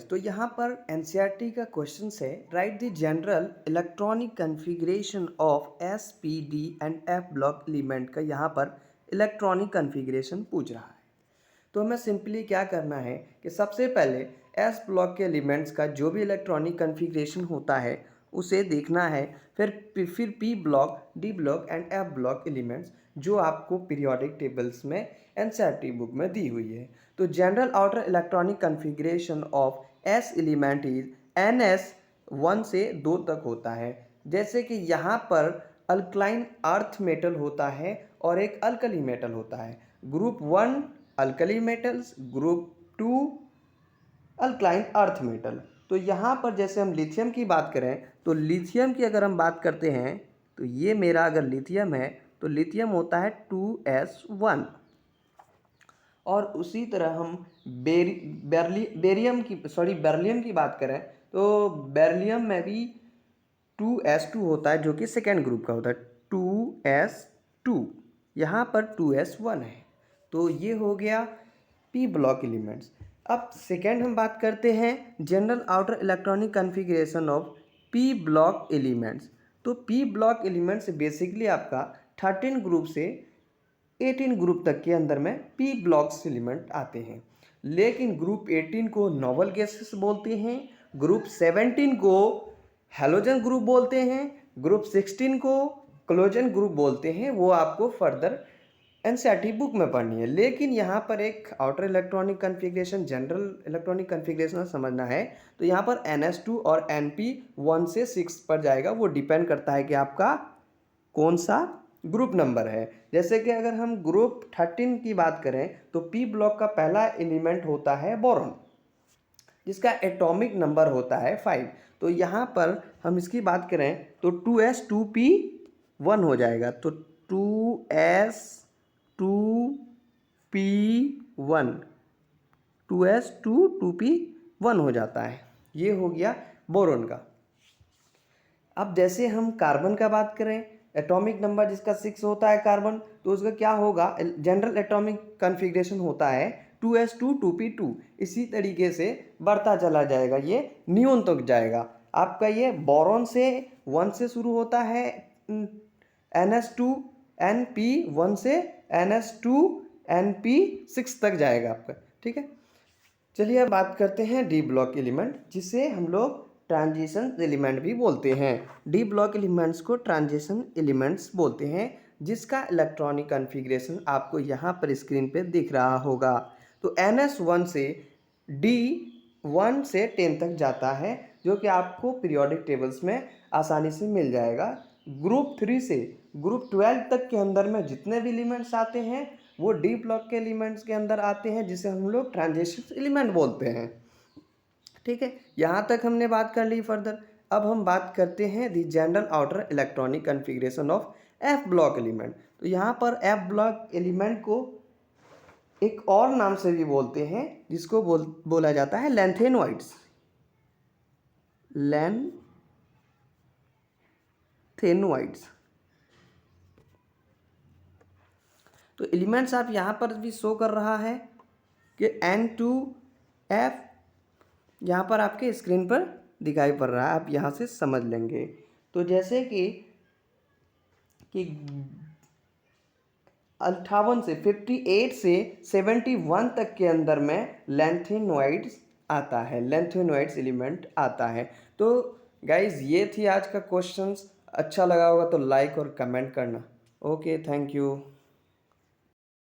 तो यहाँ पर एनसीईआरटी का क्वेश्चन है, right the general electronic configuration of S P D and F block element का यहाँ पर इलेक्ट्रॉनिक कन्फिग्रेशन पूछ रहा है। तो हमें सिंपली क्या करना है कि सबसे पहले एस ब्लॉक के एलिमेंट्स का जो भी इलेक्ट्रॉनिक कन्फिग्रेशन होता है उसे देखना है, फिर P block, D block and F block elements जो आपको पीरियोडिक टेबल्स में एनसीईआरटी बुक में दी हुई है। तो general outer electronic configuration of S element is an S 1 से 2 तक होता है। जैसे कि यहाँ पर अल्कलाइन अर्थ मेटल होता है और एक अल्कली मेटल होता है। Group 1 alkali metals, group 2 alkaline earth metal. तो यहाँ पर जैसे हम लिथियम की बात करें तो लिथियम की अगर हम बात करते हैं तो ये मेरा अगर लिथियम है तो लिथियम होता है 2s1। और उसी तरह हम बेरिलियम की बात करें तो बेरिलियम में भी 2s2 होता है जो कि सेकेंड ग्रुप का होता है 2s2। यहाँ पर 2s1 है। तो ये हो गया पी ब्लॉक एलिमेंट्स। अब सेकेंड हम बात करते हैं general outer electronic configuration of P block elements. तो पी ब्लॉक एलिमेंट्स बेसिकली आपका 13 ग्रुप से 18 ग्रुप तक के अंदर में पी ब्लॉक्स एलिमेंट आते हैं। लेकिन ग्रुप 18 को नोबल गैसेस बोलते हैं, ग्रुप 17 को हैलोजन ग्रुप बोलते हैं, ग्रुप 16 को क्लोजन ग्रुप बोलते हैं। वो आपको फर्दर एनसीईआरटी बुक में पढ़नी है। लेकिन यहाँ पर एक outer electronic configuration, general electronic configuration समझना है तो यहाँ पर NS2 और NP 1 से 6 पर जाएगा। वो डिपेंड करता है कि आपका कौन सा ग्रुप नंबर है। जैसे कि अगर हम ग्रुप 13 की बात करें तो पी ब्लॉक का पहला एलिमेंट होता है बोरॉन, जिसका एटॉमिक नंबर होता है 5। तो यहाँ पर हम इसकी बात करें तो 2s2p1 हो जाएगा। तो 2s2p1 2s2p1 हो जाता है। ये हो गया बोरॉन का। अब जैसे हम कार्बन का बात करें, एटॉमिक नंबर जिसका 6 होता है कार्बन, तो उसका क्या होगा, जनरल एटॉमिक कन्फिग्रेशन होता है 2s2 2p2। इसी तरीके से बढ़ता चला जाएगा, ये नियोन तक जाएगा। आपका ये बोरॉन से 1 से शुरू होता है, NS2 NP1 से NS2 NP6 तक जाएगा आपका। ठीक है, चलिए अब बात करते हैं डी ब्लॉक एलिमेंट, जिसे हम लोग ट्रांजिशन एलिमेंट भी बोलते हैं। डी ब्लॉक एलिमेंट्स को ट्रांजिशन एलिमेंट्स बोलते हैं, जिसका इलेक्ट्रॉनिक कन्फिग्रेशन आपको यहाँ पर स्क्रीन पे दिख रहा होगा। तो NS1 से D1 से 10 तक जाता है, जो कि आपको पीरियोडिक टेबल्स में आसानी से मिल जाएगा। ग्रुप 3 से ग्रुप 12 तक के अंदर में जितने भी एलिमेंट्स आते हैं वो डी ब्लॉक के एलिमेंट्स के अंदर आते हैं, जिसे हम लोग ट्रांजिशन एलिमेंट बोलते हैं। ठीक है, यहाँ तक हमने बात कर ली। फर्दर अब हम बात करते हैं the general outer electronic configuration of F block element. तो यहाँ पर एफ ब्लॉक एलिमेंट को एक और नाम से भी बोलते हैं, जिसको बोला जाता है लैंथेनोइड्स। लैंथेनोइड्स। तो एलिमेंट्स आप यहाँ पर भी शो कर रहा है कि N2F यहाँ पर आपके स्क्रीन पर दिखाई पड़ रहा है, आप यहाँ से समझ लेंगे। तो जैसे कि 58 से 58 से 71 तक के अंदर में लैंथेनोइड्स आता है, लैंथेनोइड्स एलिमेंट आता है। तो गाइज ये थी आज का क्वेश्चंस। अच्छा लगा होगा तो लाइक और कमेंट करना। Okay, thank you.